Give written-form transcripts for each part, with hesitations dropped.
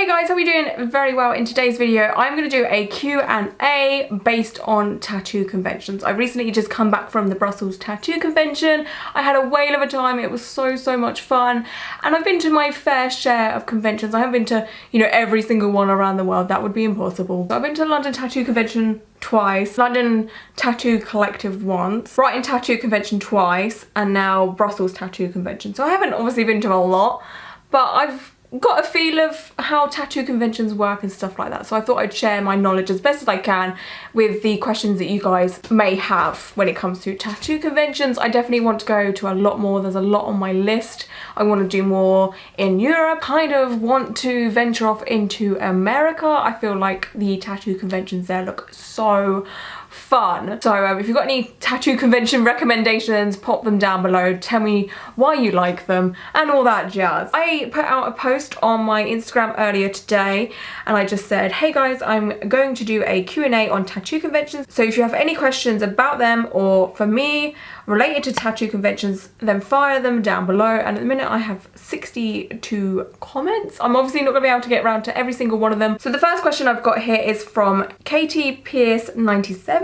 guys, how are we doing? Very well. In today's video, I'm going to do a Q&A based on tattoo conventions. I recently just come back from the Brussels tattoo convention. I had a whale of a time. It was so much fun. And I've been to my fair share of conventions. I haven't been to, every single one around the world. That would be impossible. I've been to the London Tattoo Convention twice, London Tattoo Collective once, Brighton Tattoo Convention twice, and now Brussels Tattoo Convention. So I haven't obviously been to a lot, but I've got a feel of how tattoo conventions work and stuff like that. So I thought I'd share my knowledge as best as I can with the questions that you guys may have when it comes to tattoo conventions. I definitely want to go to a lot more. There's a lot on my list. I want to do more in Europe. Kind of want to venture off into America. I feel like the tattoo conventions there look so fun. So if you've got any tattoo convention recommendations, pop them down below. Tell me why you like them and all that jazz. I put out a post on my Instagram earlier today and I just said, hey guys, I'm going to do a Q&A on tattoo conventions. So if you have any questions about them or for me related to tattoo conventions, then fire them down below. And at the minute I have 62 comments. I'm obviously not gonna be able to get around to every single one of them. So the first question I've got here is from Katie Pierce 97,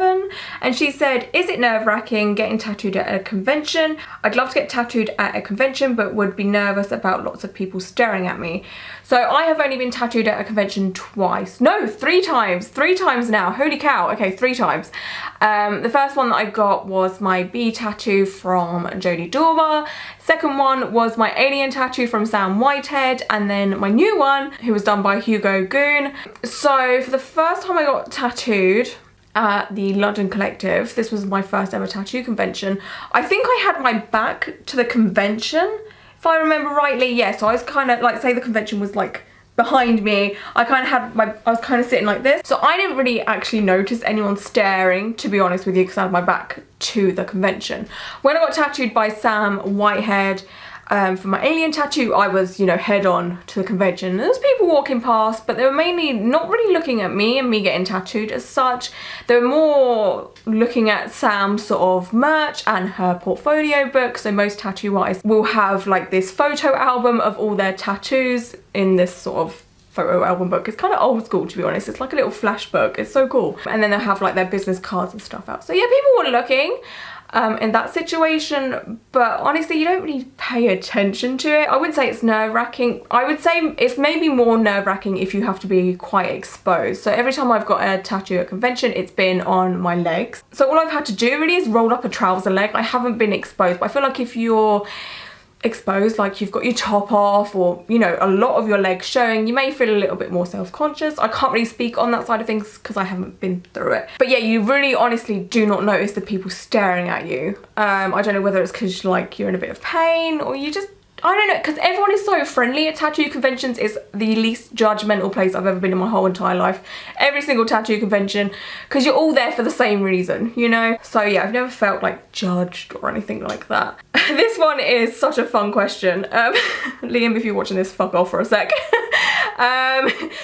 and she said, is it nerve-wracking getting tattooed at a convention? I'd love to get tattooed at a convention, but would be nervous about lots of people staring at me. So I have only been tattooed at a convention twice. No, 3 times. 3 times now. Holy cow. Okay, 3 times. The first one that I got was my bee tattoo from Jodie Dormer. Second one was my alien tattoo from Sam Whitehead, and then my new one, who was done by Hugo Goon. So for the first time I got tattooed at the London Collective, this was my first ever tattoo convention. I think I had my back to the convention, if I remember rightly. Yeah, so I was kind of like, say the convention was like behind me, I was kind of sitting like this. So I didn't really actually notice anyone staring, to be honest with you, because I had my back to the convention. When I got tattooed by Sam Whitehead for my alien tattoo, I was, head on to the convention. There was people walking past, but they were mainly not really looking at me and me getting tattooed as such. They were more looking at Sam's sort of merch and her portfolio book. So most tattoo artists will have like this photo album of all their tattoos in this sort of photo album book. It's kind of old school, to be honest. It's like a little flash book. It's so cool. And then they'll have like their business cards and stuff out. So yeah, people were looking in that situation, but honestly you don't really pay attention to it. I wouldn't say it's nerve-wracking. I would say it's maybe more nerve-wracking if you have to be quite exposed. So every time I've got a tattoo at a convention, it's been on my legs. So all I've had to do really is roll up a trouser leg. I haven't been exposed, but I feel like if you're exposed, like you've got your top off or a lot of your legs showing, you may feel a little bit more self-conscious. I can't really speak on that side of things because I haven't been through it, but yeah, you really honestly do not notice the people staring at you. I don't know whether it's because you're in a bit of pain or you just, I don't know, because everyone is so friendly at tattoo conventions. It's the least judgmental place I've ever been in my whole entire life. Every single tattoo convention, because you're all there for the same reason, So yeah, I've never felt like judged or anything like that. This one is such a fun question. Liam, if you're watching this, fuck off for a sec.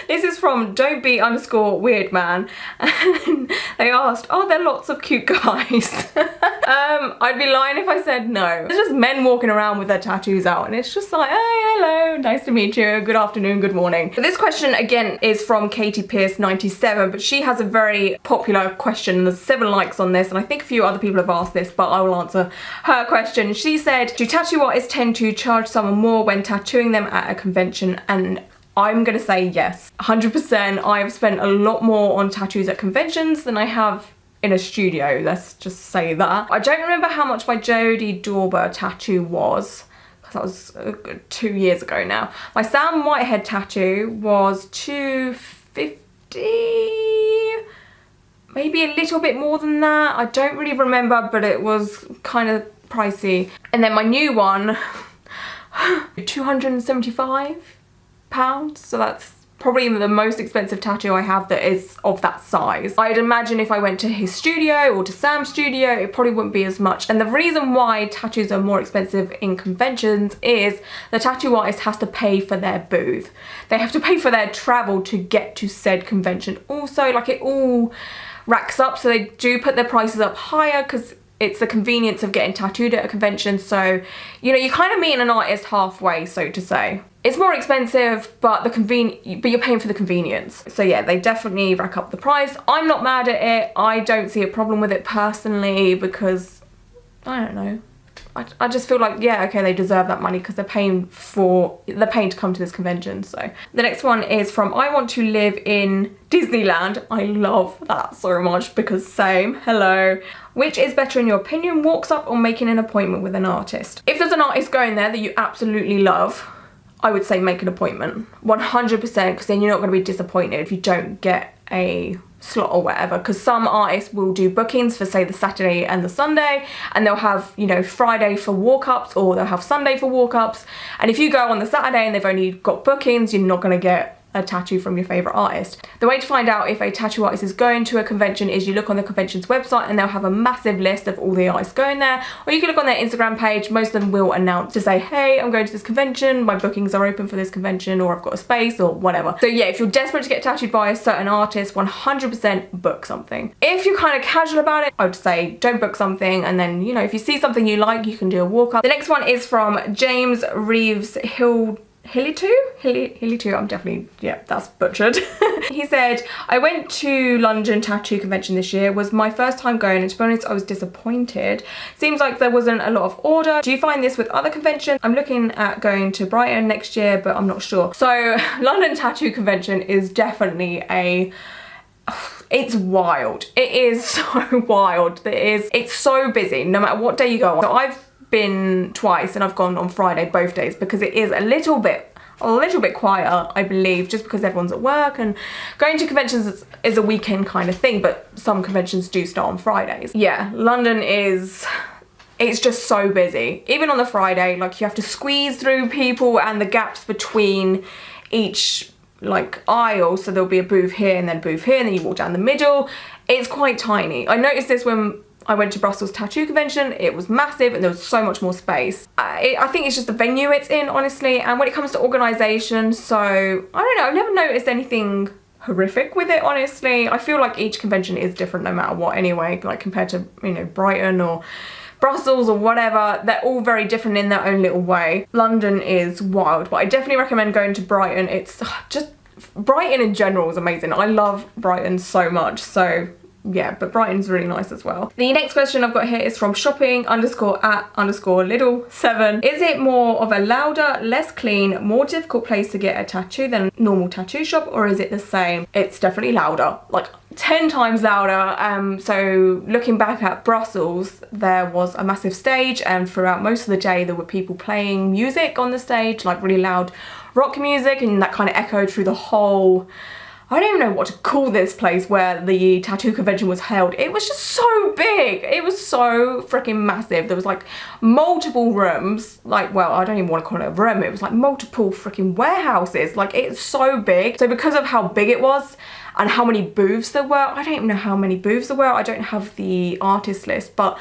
This is from don't_be_weird_man. And they asked, are there lots of cute guys? I'd be lying if I said no. There's just men walking around with their tattoos out and it's just like, hey, hello, nice to meet you, good afternoon, good morning. But this question again is from Katie Pierce 97, but she has a very popular question. There's 7 likes on this and I think a few other people have asked this, but I will answer her question. She said, do tattoo artists tend to charge someone more when tattooing them at a convention? And I'm gonna say yes, 100%. I've spent a lot more on tattoos at conventions than I have in a studio, let's just say that. I don't remember how much my Jodie Dormer tattoo was, because that was 2 years ago now. My Sam Whitehead tattoo was $250, maybe a little bit more than that. I don't really remember, but it was kind of pricey. And then my new one, £275. So that's probably the most expensive tattoo I have that is of that size. I'd imagine if I went to his studio or to Sam's studio, it probably wouldn't be as much. And the reason why tattoos are more expensive in conventions is the tattoo artist has to pay for their booth. They have to pay for their travel to get to said convention. Also, like, it all racks up, so they do put their prices up higher because it's the convenience of getting tattooed at a convention. So, you know, you're kind of meeting an artist halfway, so to say. It's more expensive, but you're paying for the convenience. So yeah, they definitely rack up the price. I'm not mad at it. I don't see a problem with it personally because, I don't know. I just feel like, yeah, okay, they deserve that money because they're paying to come to this convention. So the next one is from I Want to Live in Disneyland. I love that so much because same, hello. Which is better in your opinion, walks up or making an appointment with an artist? If there's an artist going there that you absolutely love, I would say make an appointment, 100%, because then you're not going to be disappointed if you don't get a slot or whatever, because some artists will do bookings for say the Saturday and the Sunday, and they'll have, you know, Friday for walk-ups or they'll have Sunday for walk-ups, and if you go on the Saturday and they've only got bookings, you're not going to get a tattoo from your favourite artist. The way to find out if a tattoo artist is going to a convention is you look on the convention's website and they'll have a massive list of all the artists going there, or you can look on their Instagram page. Most of them will announce to say, hey, I'm going to this convention, my bookings are open for this convention, or I've got a space, or whatever. So yeah, if you're desperate to get tattooed by a certain artist, 100% book something. If you're kind of casual about it, I would say don't book something, and then, you know, if you see something you like, you can do a walk up. The next one is from James Reeves Hilly2, I'm definitely, yeah, that's butchered. He said, I went to London Tattoo Convention this year, was my first time going, and to be honest, I was disappointed. Seems like there wasn't a lot of order. Do you find this with other conventions? I'm looking at going to Brighton next year, but I'm not sure. So London Tattoo Convention is definitely it's wild. It is so wild. It's so busy, no matter what day you go on. So I've been twice and I've gone on Friday both days because it is a little bit quieter, I believe, just because everyone's at work, and going to conventions is a weekend kind of thing, but some conventions do start on Fridays. Yeah, London it's just so busy. Even on the Friday, like, you have to squeeze through people and the gaps between each like aisle, so there'll be a booth here and then a booth here, and then you walk down the middle. It's quite tiny. I noticed this when I went to Brussels Tattoo Convention. It was massive and there was so much more space. I think it's just the venue it's in, honestly, and when it comes to organisation, so I don't know, I've never noticed anything horrific with it, honestly. I feel like each convention is different no matter what anyway, like compared to, you know, Brighton or Brussels or whatever. They're all very different in their own little way. London is wild, but I definitely recommend going to Brighton. It's just, Brighton in general is amazing. I love Brighton so much, so yeah, but Brighton's really nice as well. The next question I've got here is from shopping_at_little7. Is it more of a louder, less clean, more difficult place to get a tattoo than a normal tattoo shop, or is it the same? It's definitely louder, like 10 times louder. So looking back at Brussels, there was a massive stage, and throughout most of the day there were people playing music on the stage, like really loud rock music, and that kind of echoed through the whole, I don't even know what to call this place where the tattoo convention was held. It was just so big. It was so freaking massive. There was like multiple rooms, like, well, I don't even want to call it a room. It was like multiple freaking warehouses. Like, it's so big. So because of how big it was and how many booths there were, I don't even know how many booths there were. I don't have the artist list, but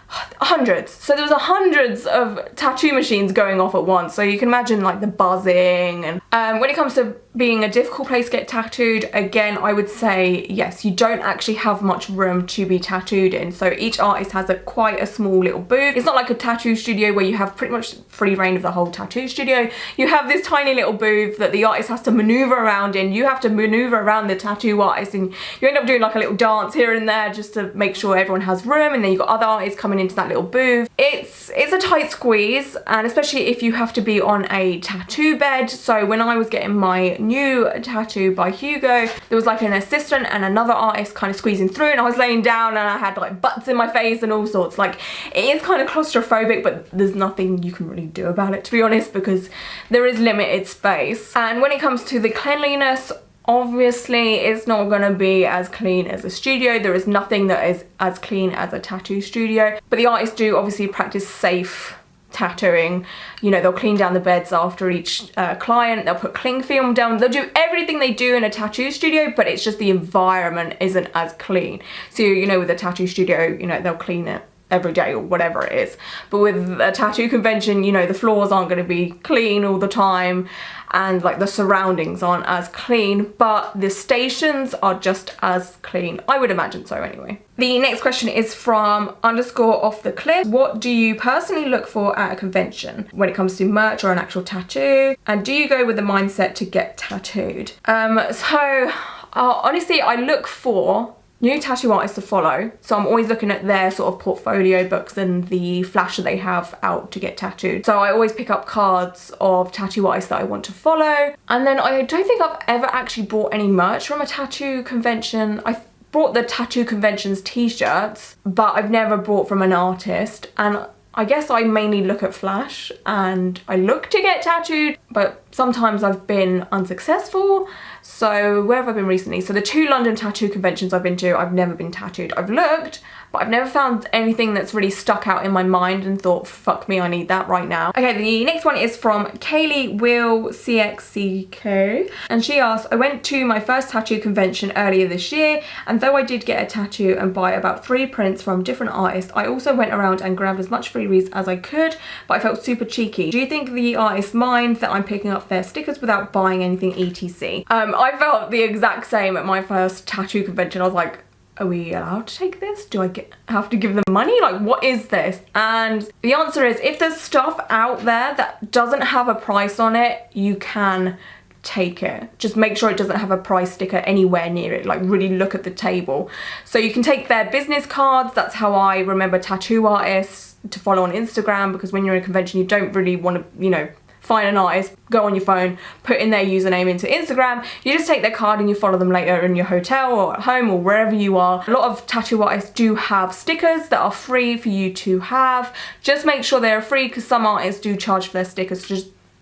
hundreds. So there was hundreds of tattoo machines going off at once. So you can imagine like the buzzing. And when it comes to being a difficult place to get tattooed, again, I would say yes, you don't actually have much room to be tattooed in. So each artist has quite a small little booth. It's not like a tattoo studio where you have pretty much free reign of the whole tattoo studio. You have this tiny little booth that the artist has to maneuver around in. You have to maneuver around the tattoo artist, and you end up doing like a little dance here and there just to make sure everyone has room, and then you've got other artists coming into that little booth. It's a tight squeeze, and especially if you have to be on a tattoo bed. So when I was getting my new tattoo by Hugo, there was like an assistant and another artist kind of squeezing through, and I was laying down and I had like butts in my face and all sorts. Like, it is kind of claustrophobic, but there's nothing you can really do about it, to be honest, because there is limited space. And when it comes to the cleanliness, obviously it's not going to be as clean as a studio. There is nothing that is as clean as a tattoo studio, but the artists do obviously practice safe tattooing. You know, they'll clean down the beds after each client, they'll put cling film down, they'll do everything they do in a tattoo studio, but it's just the environment isn't as clean. So, you know, with a tattoo studio, you know, they'll clean it every day or whatever it is. But with a tattoo convention, you know, the floors aren't going to be clean all the time, and like the surroundings aren't as clean, but the stations are just as clean. I would imagine so anyway. The next question is from _offthecliff. What do you personally look for at a convention when it comes to merch or an actual tattoo? And do you go with the mindset to get tattooed? Honestly, I look for new tattoo artists to follow, so I'm always looking at their sort of portfolio books and the flash that they have out to get tattooed. So I always pick up cards of tattoo artists that I want to follow. And then I don't think I've ever actually bought any merch from a tattoo convention. I bought the tattoo convention's t-shirts, but I've never bought from an artist. And I guess I mainly look at flash and I look to get tattooed, but sometimes I've been unsuccessful. So where have I been recently? So the 2 London tattoo conventions I've been to, I've never been tattooed. I've looked, but I've never found anything that's really stuck out in my mind and thought, fuck me, I need that right now. Okay, the next one is from Kaylee Will CXCK, and she asked, I went to my first tattoo convention earlier this year, and though I did get a tattoo and buy about 3 prints from different artists, I also went around and grabbed as much freebies as I could, but I felt super cheeky. Do you think the artists mind that I'm picking up their stickers without buying anything etc? I felt the exact same at my first tattoo convention. I was like, are we allowed to take this? Do I have to give them money? Like, what is this? And the answer is, if there's stuff out there that doesn't have a price on it, you can take it. Just make sure it doesn't have a price sticker anywhere near it. Like, really look at the table. So you can take their business cards. That's how I remember tattoo artists to follow on Instagram, because when you're in a convention, you don't really want to, you know, find an artist, go on your phone, put in their username into Instagram. You just take their card and you follow them later in your hotel or at home or wherever you are. A lot of tattoo artists do have stickers that are free for you to have. Just make sure they're free, because some artists do charge for their stickers.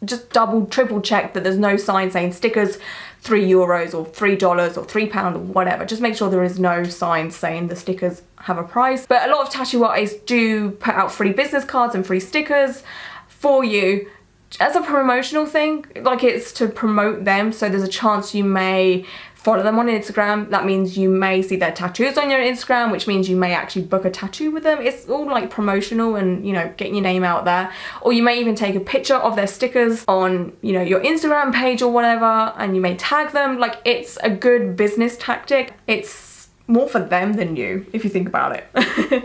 Just double, triple check that there's no sign saying stickers €3 or $3 or £3 or whatever. Just make sure there is no sign saying the stickers have a price. But a lot of tattoo artists do put out free business cards and free stickers for you as a promotional thing. Like, it's to promote them, so there's a chance you may follow them on Instagram. That means you may see their tattoos on your Instagram, which means you may actually book a tattoo with them. It's all like promotional and, you know, getting your name out there. Or you may even take a picture of their stickers on, you know, your Instagram page or whatever, and you may tag them. Like, it's a good business tactic. It's more for them than you, if you think about it.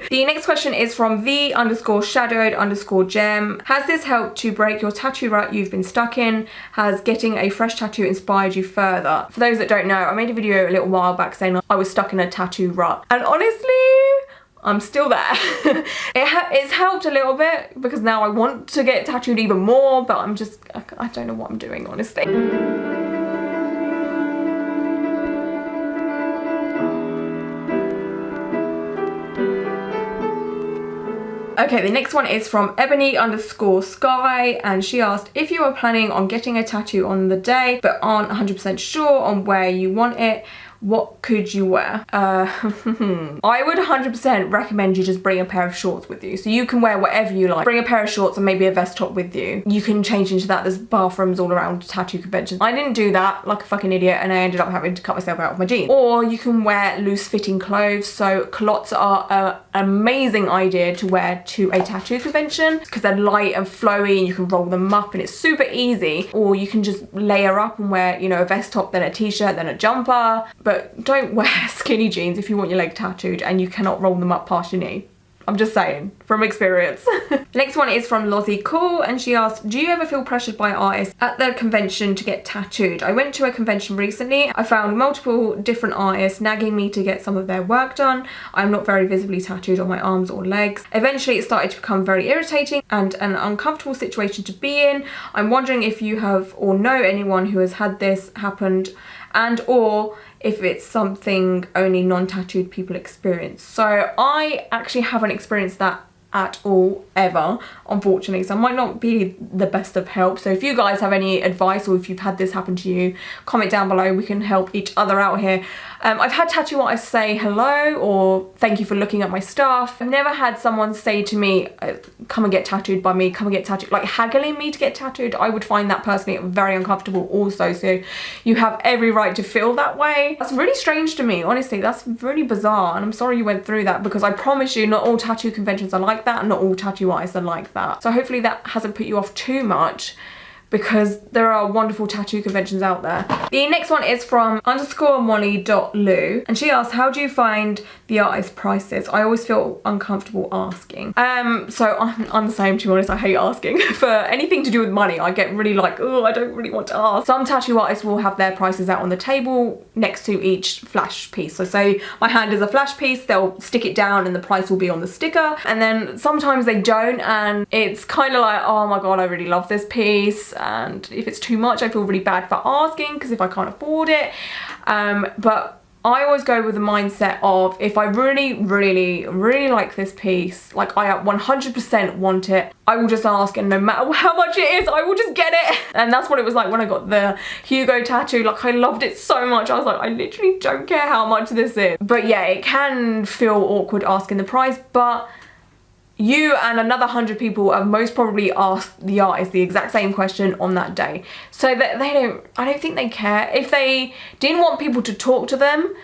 The next question is from the_shadowed_gem. Has this helped to break your tattoo rut you've been stuck in? Has getting a fresh tattoo inspired you further? For those that don't know, I made a video a little while back saying I was stuck in a tattoo rut, and honestly, I'm still there. It's helped a little bit, because now I want to get tattooed even more, but I don't know what I'm doing, honestly. Okay, the next one is from Ebony_Sky, and she asked, if you are planning on getting a tattoo on the day but aren't 100% sure on where you want it, what could you wear? I would 100% recommend you just bring a pair of shorts with you. So you can wear whatever you like. Bring a pair of shorts and maybe a vest top with you. You can change into that. There's bathrooms all around tattoo conventions. I didn't do that like a fucking idiot, and I ended up having to cut myself out of my jeans. Or you can wear loose fitting clothes. So culottes are an amazing idea to wear to a tattoo convention, because they're light and flowy and you can roll them up and it's super easy. Or you can just layer up and wear, you know, a vest top, then a t-shirt, then a jumper. But don't wear skinny jeans if you want your leg tattooed and you cannot roll them up past your knee. I'm just saying, from experience. The next one is from Lozzie Cool, and she asked, do you ever feel pressured by artists at the convention to get tattooed? I went to a convention recently. I found multiple different artists nagging me to get some of their work done. I'm not very visibly tattooed on my arms or legs. Eventually it started to become very irritating and an uncomfortable situation to be in. I'm wondering if you have or know anyone who has had this happened, and or if it's something only non-tattooed people experience. So I actually haven't experienced that at all ever, unfortunately, so I might not be the best of help. So if you guys have any advice, or if you've had this happen to you, comment down below. We can help each other out here. I've had tattoo artists say hello or thank you for looking at my stuff. I've never had someone say to me, come and get tattooed by me, come and get tattooed, like haggling me to get tattooed. I would find that personally very uncomfortable also, so you have every right to feel that way. That's really strange to me, honestly. That's really bizarre, and I'm sorry you went through that, because I promise you not all tattoo conventions are like that, and not all tattoo artists are like that. So hopefully that hasn't put you off too much, because there are wonderful tattoo conventions out there. The next one is from _molly.lu, and she asked, how do you find the artist prices? I always feel uncomfortable asking. So I'm the same, to be honest. I hate asking for anything to do with money. I get really like, oh, I don't really want to ask. Some tattoo artists will have their prices out on the table next to each flash piece. So say my hand is a flash piece, they'll stick it down and the price will be on the sticker. And then sometimes they don't, and it's kind of like, oh my god, I really love this piece. And if it's too much, I feel really bad for asking, because if I can't afford it. But I always go with the mindset of, if I really like this piece, like I 100% want it, I will just ask, and no matter how much it is, I will just get it. And that's what it was like when I got the Hugo tattoo. Like, I loved it so much. I was like, I literally don't care how much this is. But yeah, it can feel awkward asking the price, but you and another 100 people have most probably asked the artist the exact same question on that day. So that I don't think they care. If they didn't want people to talk to them,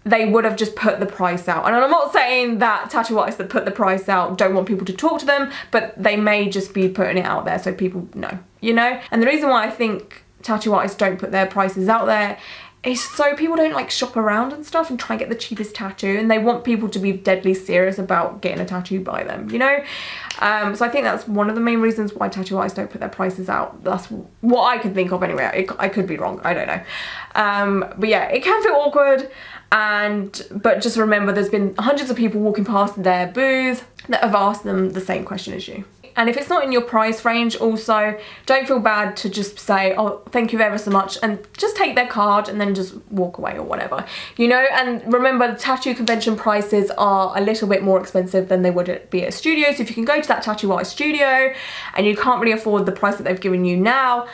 they would have just put the price out. And I'm not saying that tattoo artists that put the price out don't want people to talk to them, but they may just be putting it out there so people know, you know? And the reason why I think tattoo artists don't put their prices out there is so people don't like shop around and stuff and try and get the cheapest tattoo, and they want people to be deadly serious about getting a tattoo by them, you know? So I think that's one of the main reasons why tattoo artists don't put their prices out. That's what I can think of anyway. I could be wrong, I don't know. But yeah, it can feel awkward, but just remember, there's been hundreds of people walking past their booth that have asked them the same question as you. And if it's not in your price range also, don't feel bad to just say, oh, thank you ever so much, and just take their card and then just walk away or whatever, you know? And remember, the tattoo convention prices are a little bit more expensive than they would be at a studio. So if you can go to that tattoo artist studio and you can't really afford the price that they've given you now,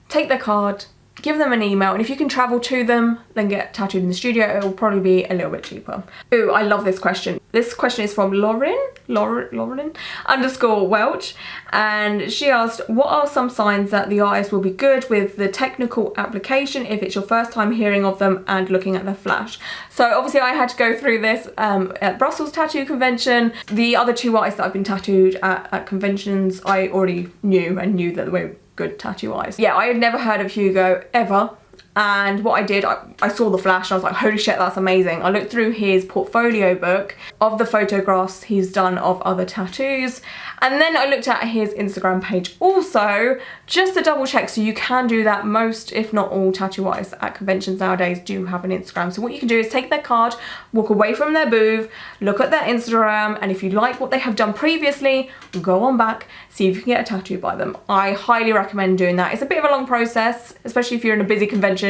take their card, give them an email, and if you can travel to them, then get tattooed in the studio. It will probably be a little bit cheaper. Ooh, I love this question. This question is from Lauren _Welch, and she asked, what are some signs that the artist will be good with the technical application if it's your first time hearing of them and looking at their flash? So obviously I had to go through this at Brussels Tattoo Convention. The other two artists that I've been tattooed at conventions, I already knew that they were good tattoo artists. Yeah, I had never heard of Hugo ever, and what I did, I saw the flash and I was like, holy shit, that's amazing. I looked through his portfolio book of the photographs he's done of other tattoos, and then I looked at his Instagram page also, just to double check. So you can do that. Most, if not all, tattoo artists at conventions nowadays do have an Instagram. So what you can do is take their card, walk away from their booth, look at their Instagram, and if you like what they have done previously, go on back, see if you can get a tattoo by them. I highly recommend doing that. It's a bit of a long process, especially if you're in a busy convention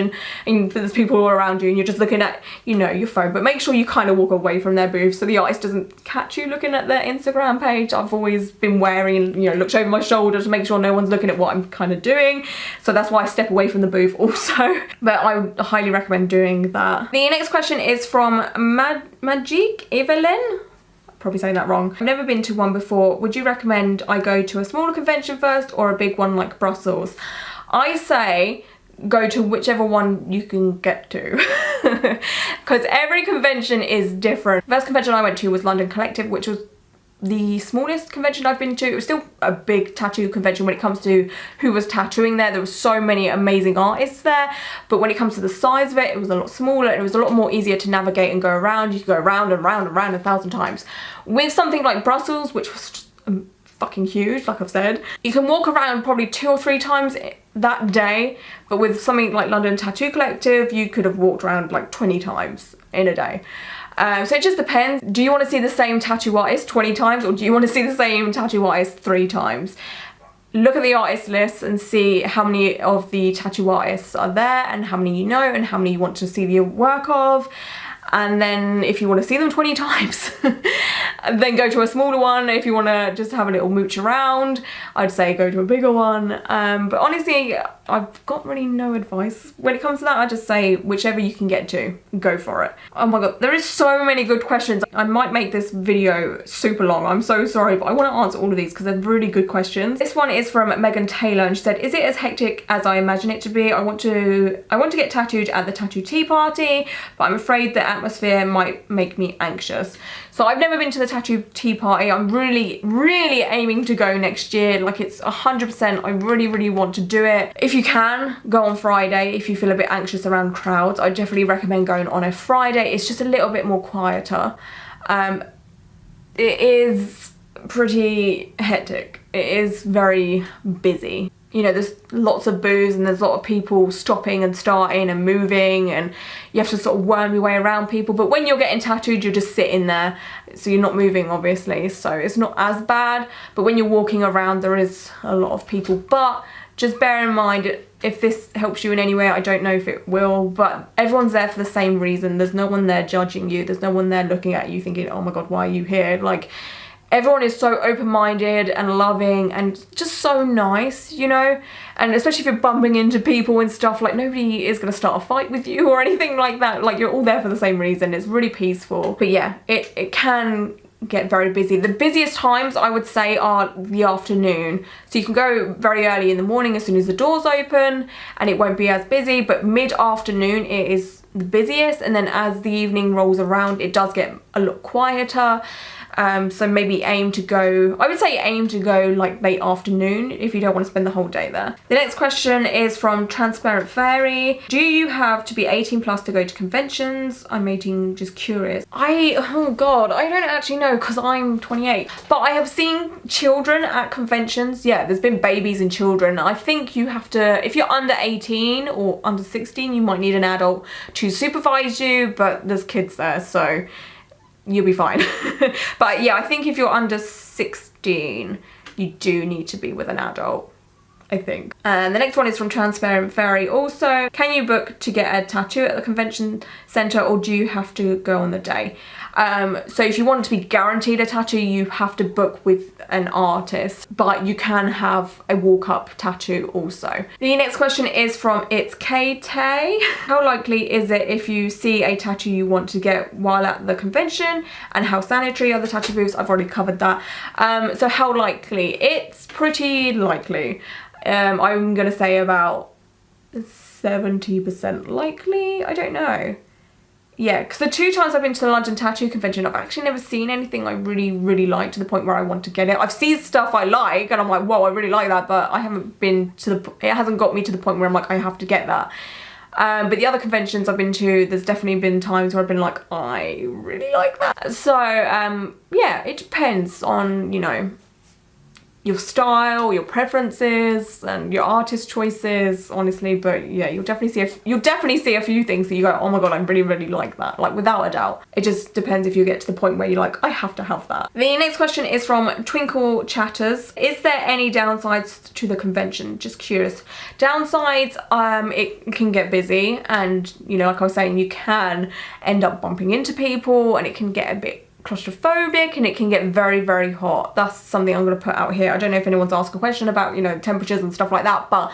and there's people all around you and you're just looking at, you know, your phone. But make sure you kind of walk away from their booth so the artist doesn't catch you looking at their Instagram page. I've always been wary and, you know, looked over my shoulder to make sure no one's looking at what I'm kind of doing. So that's why I step away from the booth also. But I would highly recommend doing that. The next question is from Magic Evelyn. Probably saying that wrong. I've never been to one before. Would you recommend I go to a smaller convention first or a big one like Brussels? I say go to whichever one you can get to, because every convention is different. The first convention I went to was London Collective, which was the smallest convention I've been to. It was still a big tattoo convention when it comes to who was tattooing there. There were so many amazing artists there, but when it comes to the size of it, it was a lot smaller and it was a lot more easier to navigate and go around. You could go around and round and round 1,000 times. With something like Brussels, which was just fucking huge, like I've said, you can walk around probably 2 or 3 times that day, but with something like London Tattoo Collective, you could have walked around like 20 times in a day. So it just depends. Do you want to see the same tattoo artist 20 times, or do you want to see the same tattoo artist 3 times? Look at the artist list and see how many of the tattoo artists are there and how many you know and how many you want to see the work of. And then if you want to see them 20 times, then go to a smaller one. If you want to just have a little mooch around, I'd say go to a bigger one. But honestly, I've got really no advice when it comes to that. I just say whichever you can get to, go for it. Oh my god, there is so many good questions. I might make this video super long, I'm so sorry, but I want to answer all of these because they're really good questions. This one is from Megan Taylor, and she said, is it as hectic as I imagine it to be? I want to get tattooed at the tattoo tea party, but I'm afraid the atmosphere might make me anxious. So I've never been to the tattoo tea party. I'm really aiming to go next year. Like, it's 100%, I really want to do it. If you can, go on Friday. If you feel a bit anxious around crowds, I definitely recommend going on a Friday. It's just a little bit more quieter. It is pretty hectic. It is very busy. You know, there's lots of booze and there's a lot of people stopping and starting and moving, and you have to sort of worm your way around people. But when you're getting tattooed, you're just sitting there, so you're not moving, obviously, so it's not as bad. But when you're walking around, there is a lot of people. But just bear in mind, if this helps you in any way, I don't know if it will, but everyone's there for the same reason. There's no one there judging you. There's no one there looking at you thinking, oh my god, why are you here? Like, everyone is so open-minded and loving and just so nice, you know? And especially if you're bumping into people and stuff, like, nobody is going to start a fight with you or anything like that. Like, you're all there for the same reason. It's really peaceful. But yeah, it can get very busy. The busiest times, I would say, are the afternoon. So you can go very early in the morning as soon as the doors open and it won't be as busy, but mid-afternoon it is the busiest, and then as the evening rolls around, it does get a lot quieter. So maybe aim to go like late afternoon if you don't want to spend the whole day there. The next question is from Transparent Fairy. Do you have to be 18 plus to go to conventions? I'm 18, just curious. Oh god, I don't actually know because I'm 28. But I have seen children at conventions. Yeah, there's been babies and children. I think you have to, if you're under 18 or under 16, you might need an adult to supervise you, but there's kids there, so you'll be fine. But yeah, I think if you're under 16, you do need to be with an adult, I think. And the next one is from Transparent Fairy also. Can you book to get a tattoo at the convention centre, or do you have to go on the day? So if you want to be guaranteed a tattoo, you have to book with an artist, but you can have a walk-up tattoo also. The next question is from It's K-Tay. How likely is it if you see a tattoo you want to get while at the convention, and how sanitary are the tattoo booths? I've already covered that. So how likely? It's pretty likely. I'm gonna say about 70% likely. I don't know. Yeah, because the 2 times I've been to the London Tattoo Convention, I've actually never seen anything I really like to the point where I want to get it. I've seen stuff I like and I'm like, whoa, I really like that, but I haven't been to it hasn't got me to the point where I'm like, I have to get that. But the other conventions I've been to, there's definitely been times where I've been like, I really like that. So, yeah, it depends on, you know, your style, your preferences, and your artist choices, honestly. But yeah, you'll definitely see a few things that you go, oh my god, I really like that, like, without a doubt. It just depends if you get to the point where you're like, I have to have that. The next question is from Twinkle Chatters. Is there any downsides to the convention? Just curious. Downsides, it can get busy, and, you know, like I was saying, you can end up bumping into people, and it can get a bit claustrophobic, and it can get very hot. That's something I'm going to put out here. I don't know if anyone's asked a question about, you know, temperatures and stuff like that, but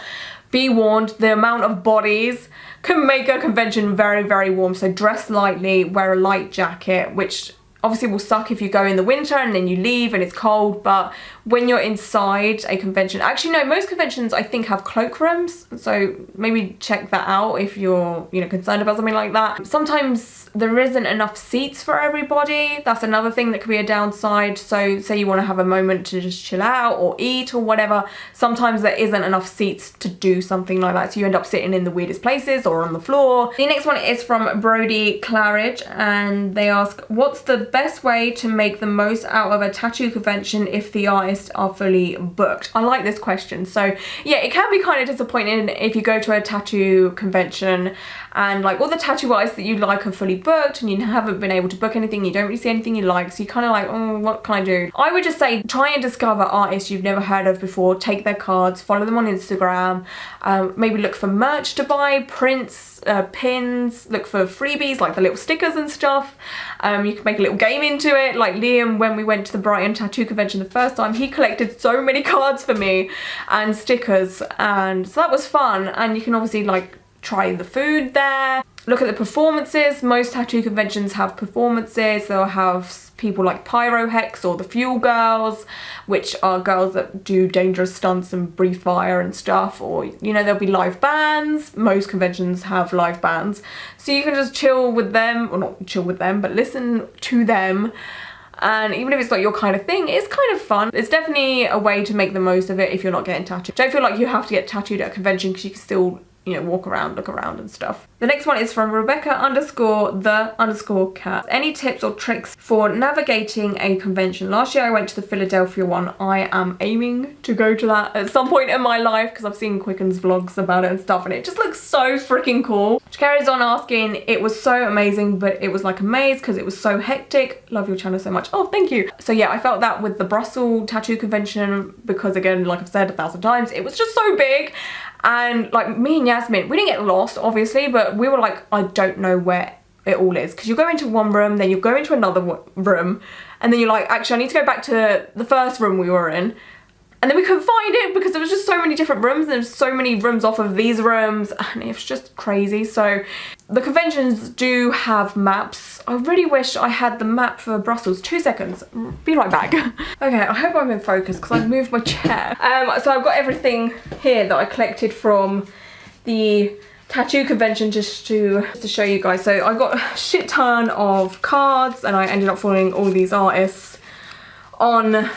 be warned, the amount of bodies can make a convention very warm. So dress lightly, wear a light jacket, which obviously will suck if you go in the winter and then you leave and it's cold, but when you're inside a convention, actually no, most conventions I think have cloakrooms, so maybe check that out if you're, you know, concerned about something like that. Sometimes there isn't enough seats for everybody. That's another thing that could be a downside. So say you want to have a moment to just chill out or eat or whatever, sometimes there isn't enough seats to do something like that, so you end up sitting in the weirdest places or on the floor. The next one is from Brody Claridge, and they ask, what's the best way to make the most out of a tattoo convention if the artists are fully booked? I like this question. So yeah, it can be kind of disappointing if you go to a tattoo convention and like all the tattoo artists that you like are fully booked and you haven't been able to book anything, you don't really see anything you like, so you're kind of like, oh, what can I do? I would just say try and discover artists you've never heard of before, take their cards, follow them on Instagram, maybe look for merch to buy, prints, pins, look for freebies like the little stickers and stuff. You can make a little game into it. Like Liam, when we went to the Brighton tattoo convention the first time, he collected so many cards for me and stickers, and so that was fun. And you can obviously like try the food there, look at the performances. Most tattoo conventions have performances. They'll have people like Pyro Hex or the Fuel Girls, which are girls that do dangerous stunts and breathe fire and stuff, or you know, there'll be live bands. Most conventions have live bands, so you can just chill with them, or not chill with them, but listen to them. And even if it's not your kind of thing, it's kind of fun. It's definitely a way to make the most of it if you're not getting tattooed. Don't feel like you have to get tattooed at a convention, because you can still, you know, walk around, look around and stuff. The next one is from Rebecca_the_cat. Any tips or tricks for navigating a convention? Last year I went to the Philadelphia one. I am aiming to go to that at some point in my life, because I've seen Quicken's vlogs about it and stuff, and it just looks so freaking cool. She carries on asking, it was so amazing, but it was like a maze because it was so hectic. Love your channel so much. Oh, thank you. So yeah, I felt that with the Brussels tattoo convention, because again, like I've said 1,000 times, it was just so big. And like me and Yasmin, we didn't get lost obviously, but we were like, I don't know where it all is, because you go into one room, then you go into another room, and then you're like, actually I need to go back to the first room we were in, and then we couldn't find it because there was just so many different rooms, and there's so many rooms off of these rooms, and it's just crazy. So the conventions do have maps. I really wish I had the map for Brussels. 2 seconds, be right back. Okay, I hope I'm in focus because I've moved my chair. So I've got everything here that I collected from the tattoo convention just to show you guys. So I got a shit ton of cards, and I ended up following all these artists on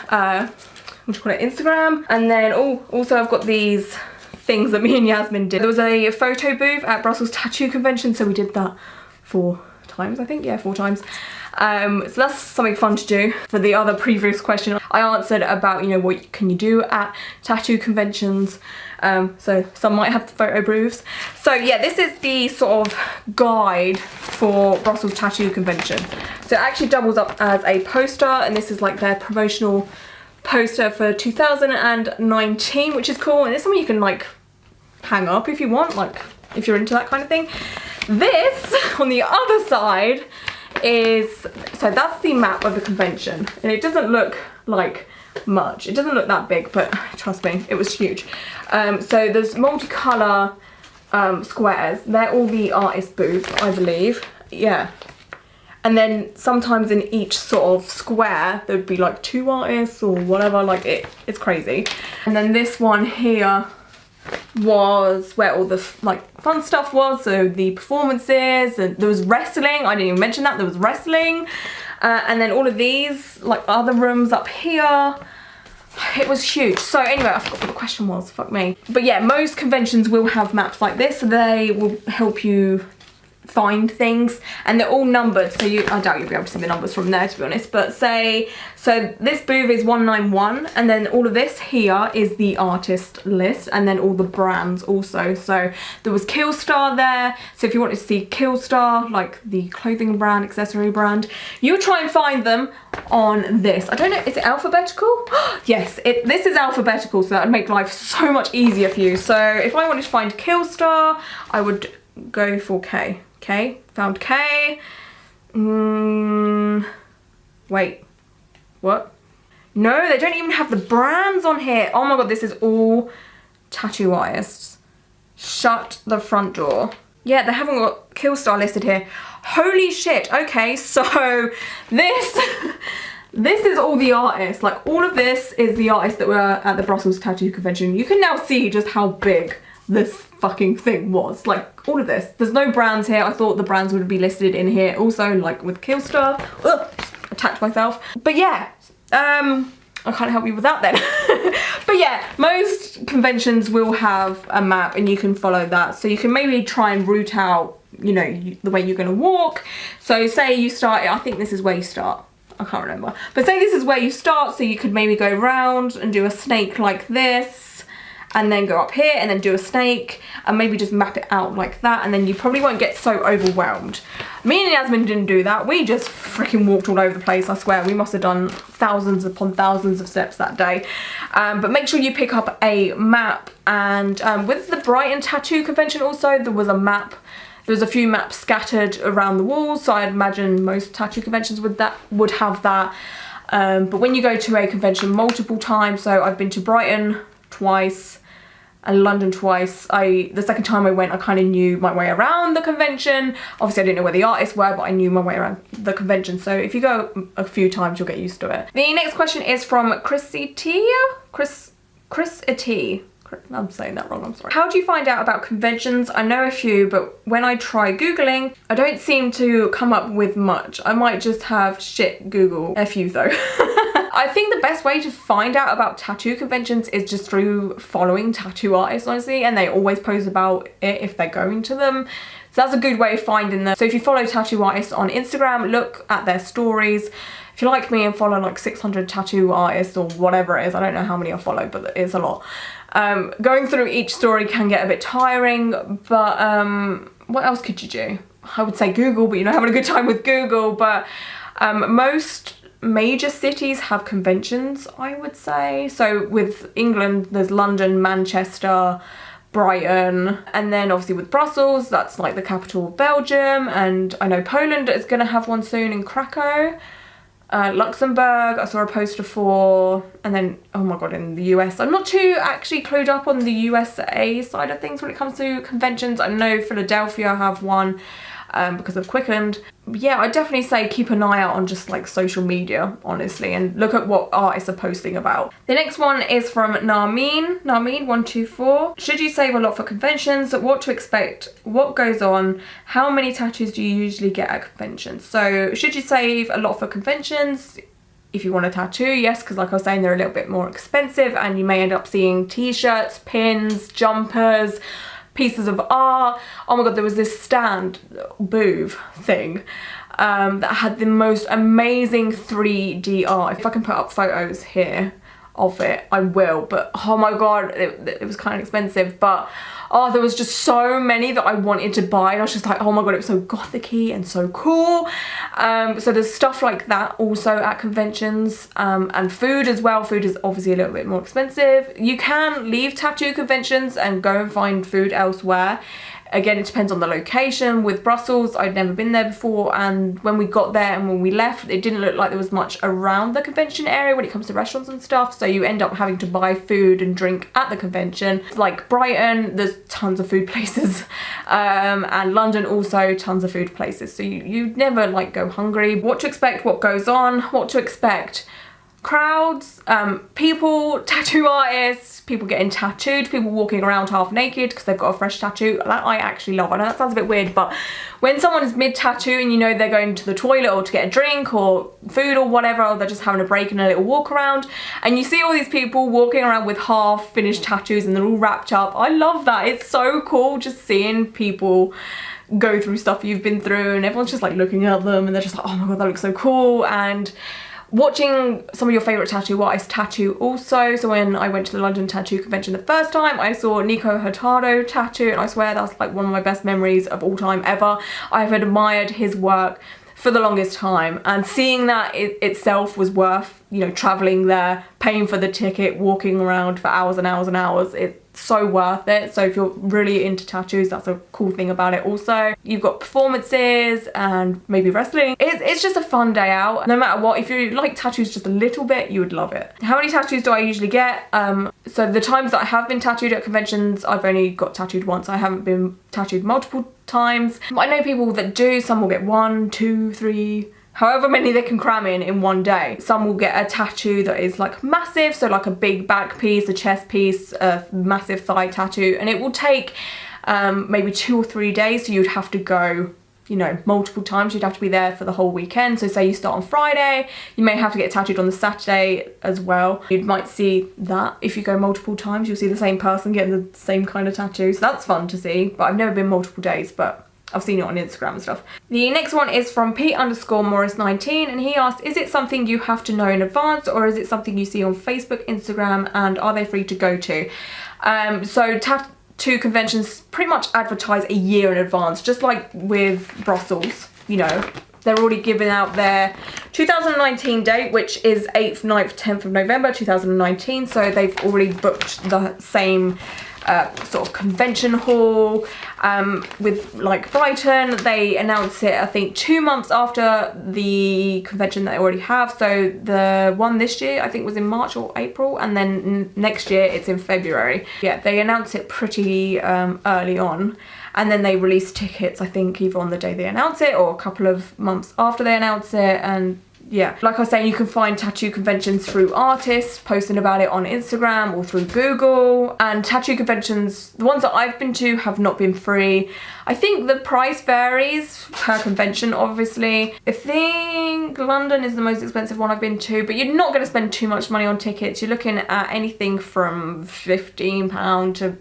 what do you call it, Instagram. And then also I've got these things that me and Yasmin did. There was a photo booth at Brussels tattoo convention, so we did that 4 times, I think. Yeah, 4 times. So that's something fun to do. For the other previous question I answered about, you know, what can you do at tattoo conventions, so some might have photo booths. So yeah, this is the sort of guide for Brussels tattoo convention. So it actually doubles up as a poster, and this is like their promotional poster for 2019, which is cool, and it's something you can like hang up if you want, like if you're into that kind of thing. This on the other side is, so that's the map of the convention, and it doesn't look like much, it doesn't look that big, but trust me, it was huge. So there's multicolour squares, they're all the artist booths, I believe. Yeah. And then sometimes in each sort of square, there'd be like 2 artists or whatever, like it's crazy. And then this one here was where all the like fun stuff was, so the performances, and there was wrestling, I didn't even mention that, there was wrestling. And then all of these, like other rooms up here. It was huge. So anyway, I forgot what the question was, fuck me. But yeah, most conventions will have maps like this, so they will help you find things, and they're all numbered, so I doubt you'll be able to see the numbers from there, to be honest, but say, so this booth is 191, and then all of this here is the artist list, and then all the brands also. So there was Killstar there, so if you wanted to see Killstar, like the clothing brand, accessory brand, you'll try and find them on this. I don't know, is it alphabetical? Yes, this is alphabetical, so that would make life so much easier for you. So if I wanted to find Killstar, I would go for K. Okay, found K. Wait, what? No, they don't even have the brands on here. Oh my god, this is all tattoo artists. Shut the front door. Yeah, they haven't got Killstar listed here. Holy shit. Okay, so this is all the artists. Like, all of this is the artists that were at the Brussels tattoo convention. You can now see just how big this fucking thing was. Like, all of this. There's no brands here. I thought the brands would be listed in here also, like with Killstar. Ugh, attacked myself. But yeah, I can't help you with that then. But yeah, most conventions will have a map and you can follow that. So you can maybe try and route out, you know, the way you're going to walk. So say you start, I think this is where you start. I can't remember. But say this is where you start, so you could maybe go round and do a snake like this. and then go up here and then do a snake and maybe just map it out like that, and then you probably won't get so overwhelmed. Me and Yasmin didn't do that. We just freaking walked all over the place. I swear we must have done thousands upon thousands of steps that day. But make sure you pick up a map, and with the Brighton tattoo convention also, there was a map. There was a few maps scattered around the walls, so I'd imagine most tattoo conventions would have that. But when you go to a convention multiple times, so I've been to Brighton twice and London twice. The second time I went, I kind of knew my way around the convention. Obviously I didn't know where the artists were, but I knew my way around the convention. So if you go a few times, you'll get used to it. The next question is from Chrissy T. I'm saying that wrong, I'm sorry. How do you find out about conventions? I know a few, but when I try Googling, I don't seem to come up with much. I might just have shit Google. A few though. I think the best way to find out about tattoo conventions is just through following tattoo artists, honestly, and they always post about it if they're going to them. So that's a good way of finding them. So if you follow tattoo artists on Instagram, look at their stories. If you're like me and follow like 600 tattoo artists or whatever it is, I don't know how many I follow, but it's a lot. Going through each story can get a bit tiring, but what else could you do? I would say Google, but you're not having a good time with Google. But most major cities have conventions, I would say. So with England, there's London, Manchester, Brighton, and then obviously with Brussels, that's like the capital of Belgium, and I know Poland is going to have one soon in Krakow. Luxembourg, I saw a poster for, and then, oh my god, in the US. I'm not too actually clued up on the USA side of things when it comes to conventions. I know Philadelphia have one because of Quickened. But yeah, I'd definitely say keep an eye out on just like social media, honestly, and look at what artists are posting about. The next one is from Narmeen124. Should you save a lot for conventions? What to expect? What goes on? How many tattoos do you usually get at conventions? So should you save a lot for conventions? If you want a tattoo, yes, because like I was saying, they're a little bit more expensive and you may end up seeing t-shirts, pins, jumpers, pieces of art. Oh my god, there was this stand booth thing that had the most amazing 3D art. If I can put up photos here of it, I will, but oh my god, it was kind of expensive, but oh, there was just so many that I wanted to buy, and I was just like, oh my god, it was so gothic-y and so cool. So there's stuff like that also at conventions, and food as well. Food is obviously a little bit more expensive. You can leave tattoo conventions and go and find food elsewhere. Again, it depends on the location. With Brussels, I'd never been there before, and when we got there and when we left, it didn't look like there was much around the convention area when it comes to restaurants and stuff, so you end up having to buy food and drink at the convention. Like Brighton, there's tons of food places, and London also tons of food places, so you never like go hungry. What to expect, what goes on, what to expect. Crowds, people, tattoo artists, people getting tattooed, people walking around half naked because they've got a fresh tattoo. That I actually love. I know that sounds a bit weird, but when someone is mid-tattoo and you know they're going to the toilet or to get a drink or food or whatever, or they're just having a break and a little walk around, and you see all these people walking around with half-finished tattoos and they're all wrapped up. I love that. It's so cool just seeing people go through stuff you've been through, and everyone's just like looking at them and they're just like, oh my god, that looks so cool. And watching some of your favourite tattoo artists tattoo also. So when I went to the London Tattoo Convention the first time, I saw Nico Hurtado tattoo, and I swear that's like one of my best memories of all time ever. I've admired his work for the longest time, and seeing that itself was worth, you know, travelling there, paying for the ticket, walking around for hours and hours and hours. It's so worth it. So if you're really into tattoos, that's a cool thing about it. Also, you've got performances and maybe wrestling. It's just a fun day out. No matter what, if you like tattoos just a little bit, you would love it. How many tattoos do I usually get? So the times that I have been tattooed at conventions, I've only got tattooed once. I haven't been tattooed multiple times. I know people that do. Some will get 1, 2, 3, however many they can cram in one day. Some will get a tattoo that is like massive, so like a big back piece, a chest piece, a massive thigh tattoo, and it will take maybe 2 or 3 days, so you'd have to go, you know, multiple times. You'd have to be there for the whole weekend. So say you start on Friday, you may have to get tattooed on the Saturday as well. You might see that if you go multiple times, you'll see the same person getting the same kind of tattoo, so that's fun to see. But I've never been multiple days, but I've seen it on Instagram and stuff. The next one is from Pete_Morris19, and he asked, is it something you have to know in advance, or is it something you see on Facebook, Instagram, and are they free to go to? So tattoo conventions pretty much advertise a year in advance, just like with Brussels, you know. They're already giving out their 2019 date, which is 8th, 9th, 10th of November 2019. So they've already booked the same sort of convention hall. With like Brighton, they announced it I think 2 months after the convention that they already have. So the one this year I think was in March or April, and then next year it's in February. Yeah, they announced it pretty early on. And then they release tickets, I think, either on the day they announce it or a couple of months after they announce it. And yeah, like I was saying, you can find tattoo conventions through artists posting about it on Instagram or through Google. And tattoo conventions, the ones that I've been to, have not been free. I think the price varies per convention, obviously. I think London is the most expensive one I've been to, but you're not going to spend too much money on tickets. You're looking at anything from £15 to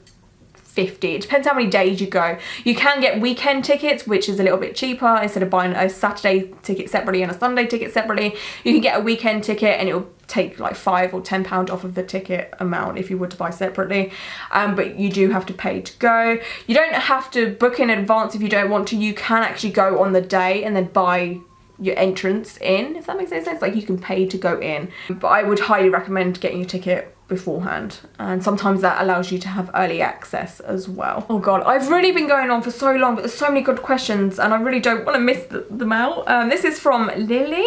50. It depends how many days you go. You can get weekend tickets, which is a little bit cheaper. Instead of buying a Saturday ticket separately and a Sunday ticket separately, you can get a weekend ticket and it'll take like £5 or £10 off of the ticket amount if you were to buy separately. But you do have to pay to go. You don't have to book in advance if you don't want to. You can actually go on the day and then buy your entrance in, if that makes any sense. Like, you can pay to go in, but I would highly recommend getting your ticket beforehand, and sometimes that allows you to have early access as well. Oh god, I've really been going on for so long, but there's so many good questions and I really don't want to miss them out. This is from Lily_X,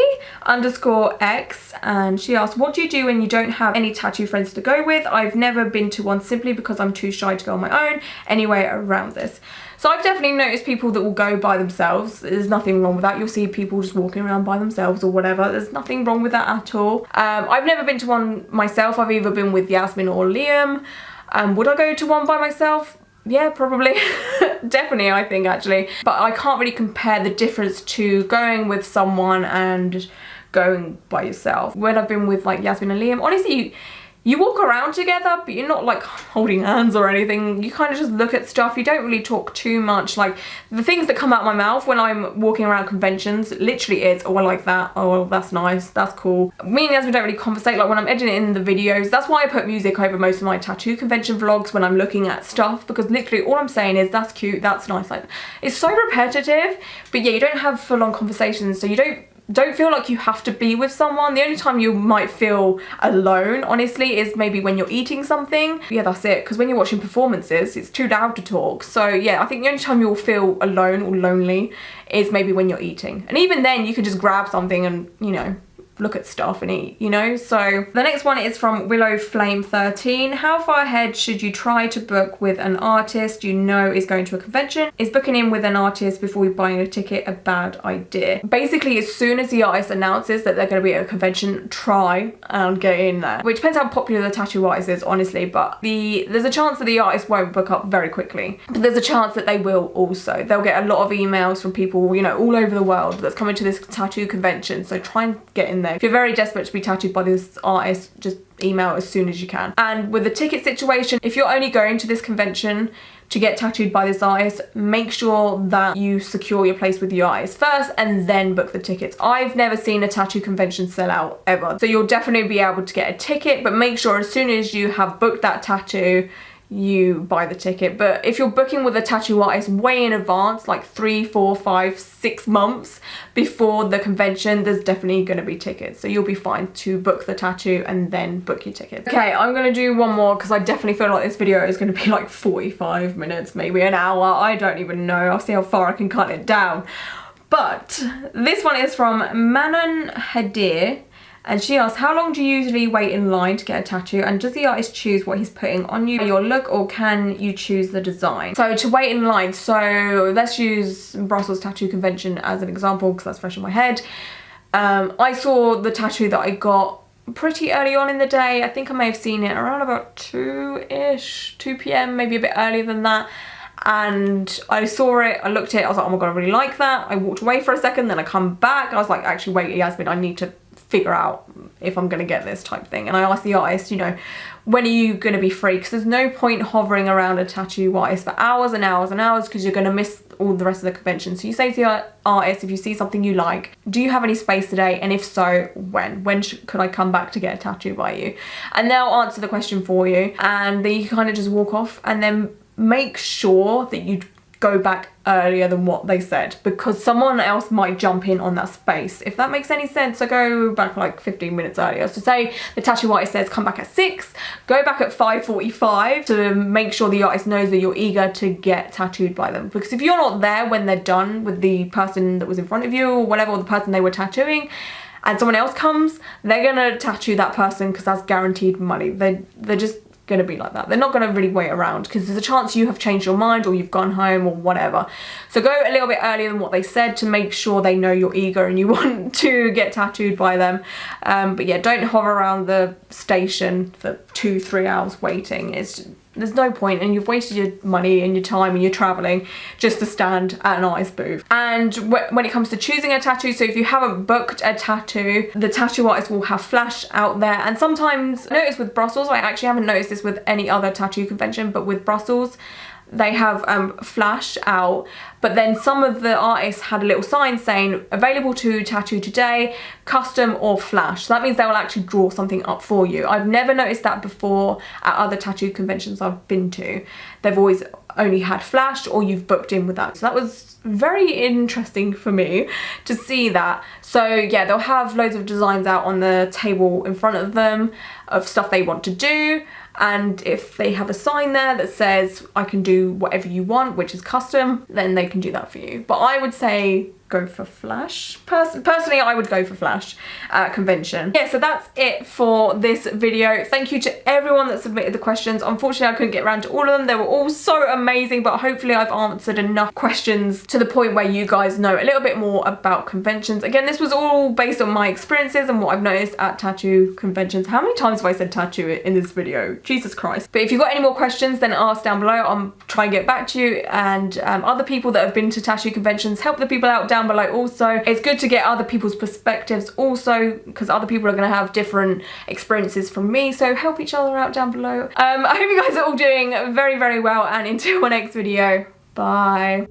and she asked, what do you do when you don't have any tattoo friends to go with? I've never been to one simply because I'm too shy to go on my own. Anyway, around this. So I've definitely noticed people that will go by themselves. There's nothing wrong with that. You'll see people just walking around by themselves or whatever. There's nothing wrong with that at all. I've never been to one myself. I've either been with Yasmin or Liam. Would I go to one by myself? Yeah, probably. Definitely, I think, actually. But I can't really compare the difference to going with someone and going by yourself. When I've been with like Yasmin and Liam, honestly, you walk around together, but you're not like holding hands or anything. You kind of just look at stuff. You don't really talk too much. Like, the things that come out of my mouth when I'm walking around conventions literally is, oh, I like that. Oh, that's nice. That's cool. Me and Yasmin don't really conversate. Like, when I'm editing the videos, that's why I put music over most of my tattoo convention vlogs when I'm looking at stuff, because literally all I'm saying is, that's cute, that's nice. Like, it's so repetitive, but yeah, you don't have full-on conversations, so you don't feel like you have to be with someone. The only time you might feel alone, honestly, is maybe when you're eating something. Yeah, that's it, because when you're watching performances, it's too loud to talk. So yeah, I think the only time you'll feel alone or lonely is maybe when you're eating. And even then, you could just grab something and, you know, look at stuff and eat, you know. So the next one is from Willow Flame 13. How far ahead should you try to book with an artist you know is going to a convention? Is booking in with an artist before you're buying a ticket a bad idea? Basically, as soon as the artist announces that they're going to be at a convention, try and get in there. Which depends how popular the tattoo artist is, honestly, but there's a chance that the artist won't book up very quickly, but there's a chance that they will also. They'll get a lot of emails from people, you know, all over the world that's coming to this tattoo convention, so try and get in there. If you're very desperate to be tattooed by this artist, just email as soon as you can. And with the ticket situation, if you're only going to this convention to get tattooed by this artist, make sure that you secure your place with the artist first and then book the tickets. I've never seen a tattoo convention sell out ever. So you'll definitely be able to get a ticket, but make sure as soon as you have booked that tattoo, you buy the ticket. But if you're booking with a tattoo artist way in advance, like 3, 4, 5, 6 months before the convention, there's definitely going to be tickets, so you'll be fine to book the tattoo and then book your tickets. Okay, I'm going to do one more because I definitely feel like this video is going to be like 45 minutes, maybe an hour. I don't even know. I'll see how far I can cut it down. But this one is from Manon Hadir, and she asked, how long do you usually wait in line to get a tattoo, and does the artist choose what he's putting on you, your look, or can you choose the design? So to wait in line, so let's use Brussels Tattoo Convention as an example because that's fresh in my head. I saw the tattoo that I got pretty early on in the day. I think I may have seen it around about 2-ish, 2 p.m, maybe a bit earlier than that. And I saw it, I looked at it, I was like, oh my god, I really like that. I walked away for a second, then I come back, I was like, actually wait, Yasmin, I need to figure out if I'm gonna get this type thing. And I asked the artist, you know, when are you going to be free? Because there's no point hovering around a tattoo artist for hours and hours and hours, because you're going to miss all the rest of the convention. So you say to your artist, if you see something you like, do you have any space today? And if so, when? Could I come back to get a tattoo by you? And they'll answer the question for you, and then you kind of just walk off, and then make sure that you go back earlier than what they said, because someone else might jump in on that space, if that makes any sense. So go back like 15 minutes earlier. So say the tattoo artist says come back at 6, go back at 5:45 to make sure the artist knows that you're eager to get tattooed by them. Because if you're not there when they're done with the person that was in front of you, or whatever, or the person they were tattooing, and someone else comes, they're gonna tattoo that person because that's guaranteed money. They're just going to be like that. They're not going to really wait around, because there's a chance you have changed your mind or you've gone home or whatever. So go a little bit earlier than what they said to make sure they know you're eager and you want to get tattooed by them. But yeah, don't hover around the station for 2-3 hours waiting. There's no point, and you've wasted your money and your time and you're traveling just to stand at an artist booth. And when it comes to choosing a tattoo, so if you haven't booked a tattoo, the tattoo artist will have flash out there. And sometimes, I noticed with Brussels, I actually haven't noticed this with any other tattoo convention, but with Brussels, they have flash out, but then some of the artists had a little sign saying available to tattoo today, custom or flash. So that means they will actually draw something up for you. I've never noticed that before at other tattoo conventions I've been to. They've always only had flash, or you've booked in with that. So that was very interesting for me to see that. So yeah, they'll have loads of designs out on the table in front of them of stuff they want to do. And if they have a sign there that says I can do whatever you want, which is custom, then they can do that for you. But I would say go for flash. Personally, I would go for flash at convention. Yeah, so that's it for this video. Thank you to everyone that submitted the questions. Unfortunately, I couldn't get around to all of them. They were all so amazing, but hopefully I've answered enough questions to the point where you guys know a little bit more about conventions. Again, this was all based on my experiences and what I've noticed at tattoo conventions. How many times have I said tattoo in this video? Jesus Christ. But if you've got any more questions, then ask down below. I'll try and get back to you. And other people that have been to tattoo conventions, help the people out down below also. It's good to get other people's perspectives also, because other people are going to have different experiences from me, so help each other out down below. I hope you guys are all doing very, very well, and until my next video, bye.